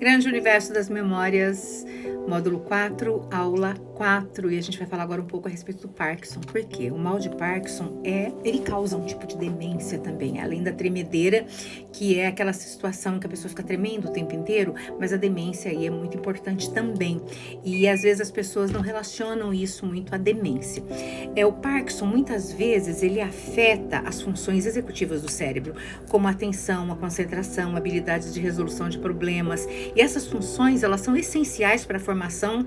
Grande Universo das Memórias, módulo 4, aula 4, e a gente vai falar agora um pouco a respeito do Parkinson. Por quê? O mal de Parkinson ele causa um tipo de demência também, além da tremedeira, que é aquela situação que a pessoa fica tremendo o tempo inteiro, mas a demência aí é muito importante também. E às vezes as pessoas não relacionam isso muito à demência. O Parkinson, muitas vezes, ele afeta as funções executivas do cérebro, como a atenção, a concentração, habilidades de resolução de problemas. E essas funções, elas são essenciais para a formação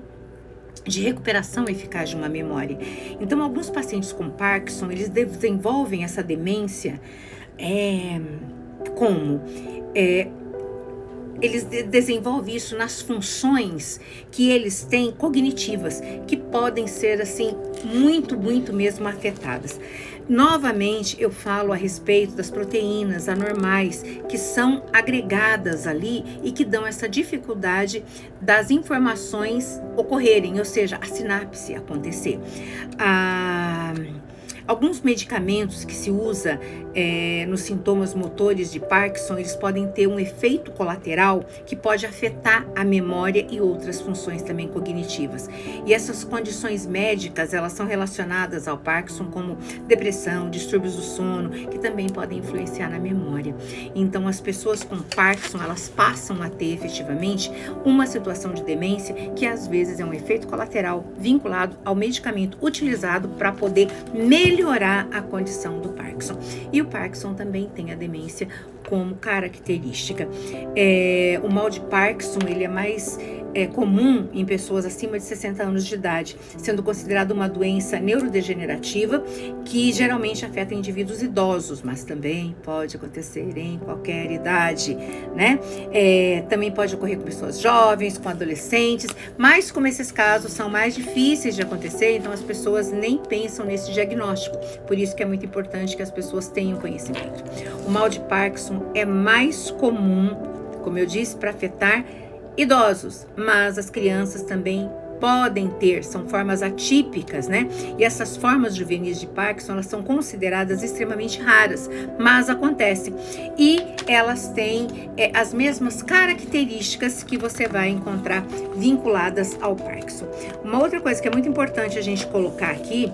de recuperação eficaz de uma memória. Então, alguns pacientes com Parkinson, eles desenvolvem essa demência eles desenvolvem isso nas funções que eles têm cognitivas, que podem ser, assim, muito mesmo afetadas. Novamente, eu falo a respeito das proteínas anormais que são agregadas ali e que dão essa dificuldade das informações ocorrerem, ou seja, a sinapse acontecer. Alguns medicamentos que se usa nos sintomas motores de Parkinson, eles podem ter um efeito colateral que pode afetar a memória e outras funções também cognitivas. E essas condições médicas, elas são relacionadas ao Parkinson como depressão, distúrbios do sono, que também podem influenciar na memória. Então, as pessoas com Parkinson, elas passam a ter efetivamente uma situação de demência que às vezes é um efeito colateral vinculado ao medicamento utilizado para poder melhorar a condição do Parkinson. E o Parkinson também tem a demência como característica. O mal de Parkinson, ele é mais comum em pessoas acima de 60 anos de idade, sendo considerado uma doença neurodegenerativa que geralmente afeta indivíduos idosos, mas também pode acontecer em qualquer idade, né? Também pode ocorrer com pessoas jovens, com adolescentes, mas como esses casos são mais difíceis de acontecer, então as pessoas nem pensam nesse diagnóstico. Por isso que é muito importante que as pessoas tenham conhecimento. O mal de Parkinson é mais comum, como eu disse, para afetar idosos, mas as crianças também podem ter, são formas atípicas, né? E essas formas juvenis de Parkinson, elas são consideradas extremamente raras, mas acontecem. E elas têm as mesmas características que você vai encontrar vinculadas ao Parkinson. Uma outra coisa que é muito importante a gente colocar aqui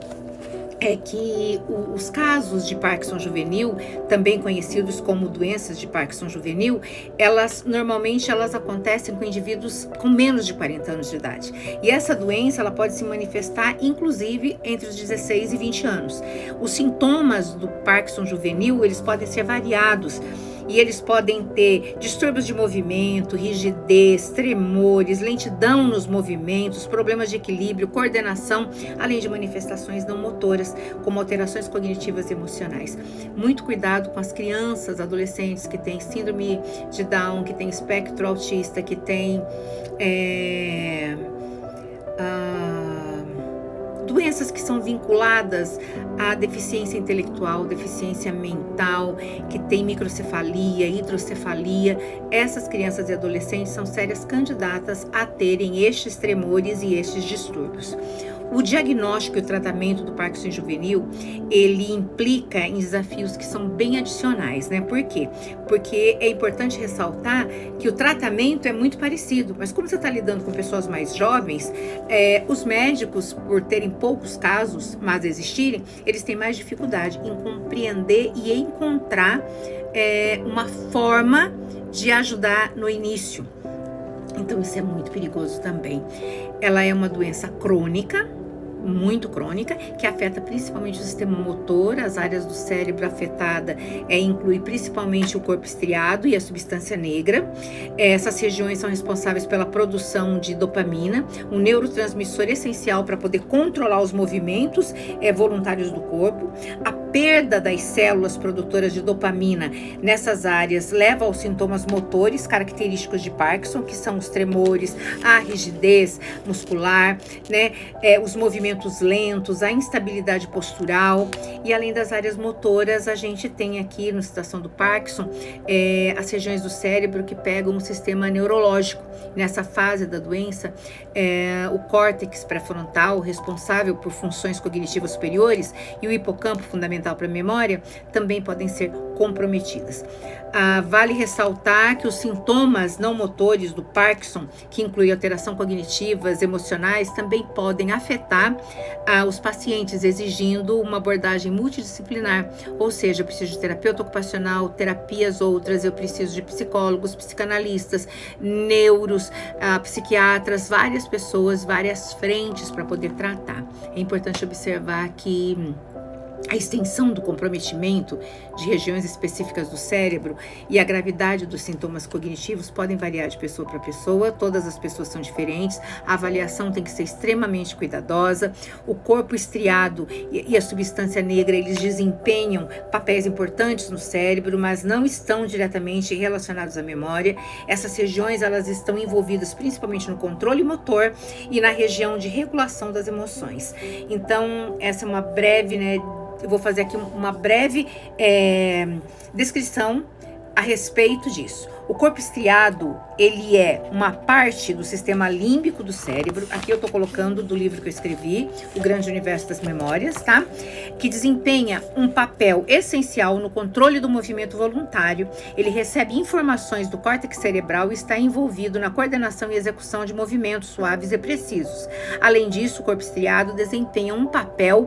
é que os casos de Parkinson juvenil, também conhecidos como doenças de Parkinson juvenil, normalmente acontecem com indivíduos com menos de 40 anos de idade. E essa doença, ela pode se manifestar, inclusive, entre os 16 e 20 anos. Os sintomas do Parkinson juvenil, eles podem ser variados. E eles podem ter distúrbios de movimento, rigidez, tremores, lentidão nos movimentos, problemas de equilíbrio, coordenação, além de manifestações não motoras, como alterações cognitivas e emocionais. Muito cuidado com as crianças, adolescentes que têm síndrome de Down, que têm espectro autista, que têm doenças que são vinculadas à deficiência intelectual, deficiência mental, que tem microcefalia, hidrocefalia. Essas crianças e adolescentes são sérias candidatas a terem estes tremores e estes distúrbios. O diagnóstico e o tratamento do Parkinson juvenil, ele implica em desafios que são bem adicionais, né? Por quê? Porque é importante ressaltar que o tratamento é muito parecido, mas como você está lidando com pessoas mais jovens, os médicos, por terem poucos casos, mas existirem, eles têm mais dificuldade em compreender e encontrar uma forma de ajudar no início. Então isso é muito perigoso também. Ela é uma doença crônica, muito crônica, que afeta principalmente o sistema motor. As áreas do cérebro afetada inclui principalmente o corpo estriado e a substância negra. Essas regiões são responsáveis pela produção de dopamina, um neurotransmissor essencial para poder controlar os movimentos voluntários do corpo. A perda das células produtoras de dopamina nessas áreas leva aos sintomas motores característicos de Parkinson, que são os tremores, a rigidez muscular, né? Os movimentos lentos, a instabilidade postural. E além das áreas motoras, a gente tem aqui, na situação do Parkinson, as regiões do cérebro que pegam o sistema neurológico. Nessa fase da doença, o córtex pré-frontal, responsável por funções cognitivas superiores, e o hipocampo, fundamental para a memória, também podem ser comprometidas. Vale ressaltar que os sintomas não motores do Parkinson, que inclui alteração cognitivas, emocionais, também podem afetar os pacientes, exigindo uma abordagem multidisciplinar, ou seja, eu preciso de terapeuta ocupacional, terapias outras, eu preciso de psicólogos, psicanalistas, neuros, psiquiatras, várias pessoas, várias frentes para poder tratar. É importante observar que a extensão do comprometimento de regiões específicas do cérebro e a gravidade dos sintomas cognitivos podem variar de pessoa para pessoa, todas as pessoas são diferentes, a avaliação tem que ser extremamente cuidadosa, o corpo estriado e a substância negra, eles desempenham papéis importantes no cérebro, mas não estão diretamente relacionados à memória. Essas regiões, elas estão envolvidas principalmente no controle motor e na região de regulação das emoções. Então, essa é uma breve, eu vou fazer aqui uma breve descrição a respeito disso. O corpo estriado, ele é uma parte do sistema límbico do cérebro. Aqui eu tô colocando do livro que eu escrevi, O Grande Universo das Memórias, tá? Que desempenha um papel essencial no controle do movimento voluntário. Ele recebe informações do córtex cerebral e está envolvido na coordenação e execução de movimentos suaves e precisos. Além disso, o corpo estriado desempenha um papel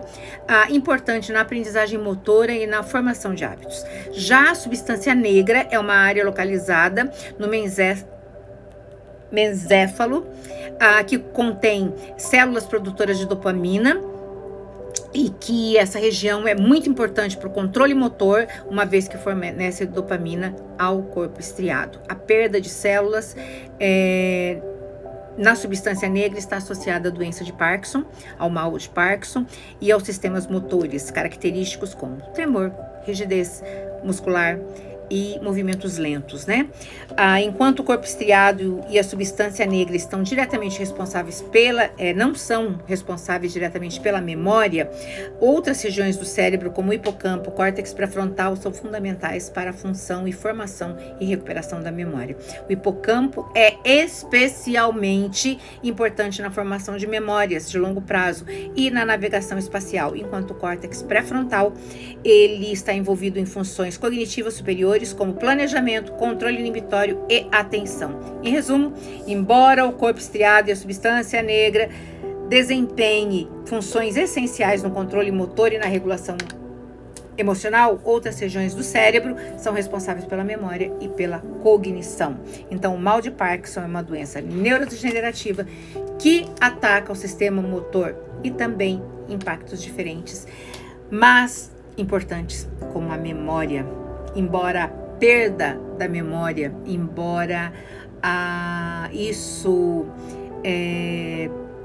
importante na aprendizagem motora e na formação de hábitos. Já a substância negra é uma área localizada no mesencéfalo, que contém células produtoras de dopamina, e que essa região é muito importante para o controle motor, uma vez que fornece dopamina ao corpo estriado. A perda de células na substância negra está associada à doença de Parkinson, ao mal de Parkinson e aos sistemas motores característicos como tremor, rigidez muscular e movimentos lentos, enquanto o corpo estriado e a substância negra estão diretamente responsáveis não são responsáveis diretamente pela memória, outras regiões do cérebro, como o hipocampo, o córtex pré-frontal, são fundamentais para a função e formação e recuperação da memória. O hipocampo é especialmente importante na formação de memórias de longo prazo e na navegação espacial, enquanto o córtex pré-frontal, ele está envolvido em funções cognitivas superiores, como planejamento, controle inibitório e atenção. Em resumo, embora o corpo estriado e a substância negra desempenhem funções essenciais no controle motor e na regulação emocional, outras regiões do cérebro são responsáveis pela memória e pela cognição. Então, o mal de Parkinson é uma doença neurodegenerativa que ataca o sistema motor e também impactos diferentes, mas importantes, como a memória. Embora a perda da memória, embora isso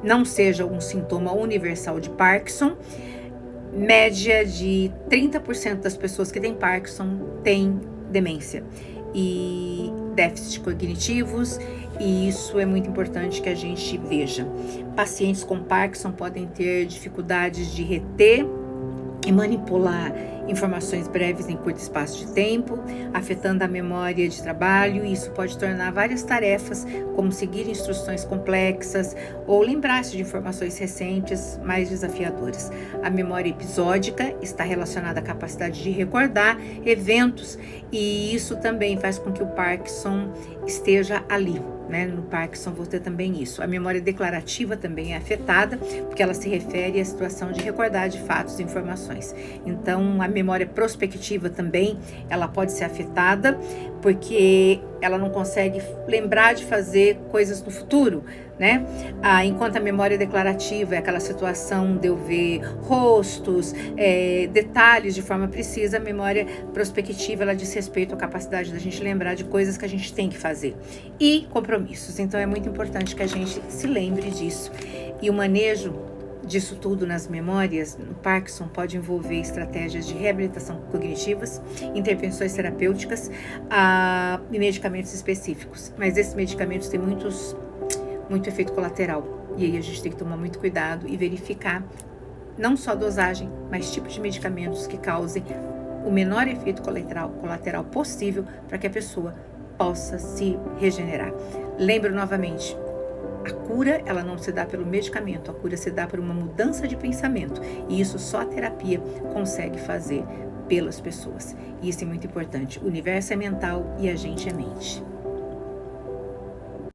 não seja um sintoma universal de Parkinson, média de 30% das pessoas que têm Parkinson têm demência e déficits cognitivos, e isso é muito importante que a gente veja. Pacientes com Parkinson podem ter dificuldades de reter e manipular informações breves em curto espaço de tempo, afetando a memória de trabalho. Isso pode tornar várias tarefas, como seguir instruções complexas ou lembrar-se de informações recentes, mais desafiadoras. A memória episódica está relacionada à capacidade de recordar eventos, e isso também faz com que o Parkinson esteja ali. No Parkinson vou ter também isso. A memória declarativa também é afetada, porque ela se refere à situação de recordar de fatos e informações. Então, a memória prospectiva também, ela pode ser afetada, porque ela não consegue lembrar de fazer coisas no futuro, enquanto a memória declarativa é aquela situação de eu ver rostos, detalhes de forma precisa, a memória prospectiva, ela diz respeito à capacidade da gente lembrar de coisas que a gente tem que fazer e compromissos. Então é muito importante que a gente se lembre disso. E o manejo disso tudo nas memórias, no Parkinson, pode envolver estratégias de reabilitação cognitivas, intervenções terapêuticas e medicamentos específicos. Mas esses medicamentos têm muito efeito colateral, e aí a gente tem que tomar muito cuidado e verificar não só a dosagem, mas tipos de medicamentos que causem o menor efeito colateral possível para que a pessoa possa se regenerar. Lembro novamente, a cura, ela não se dá pelo medicamento, a cura se dá por uma mudança de pensamento, e isso só a terapia consegue fazer pelas pessoas. E isso é muito importante. O universo é mental e a gente é mente.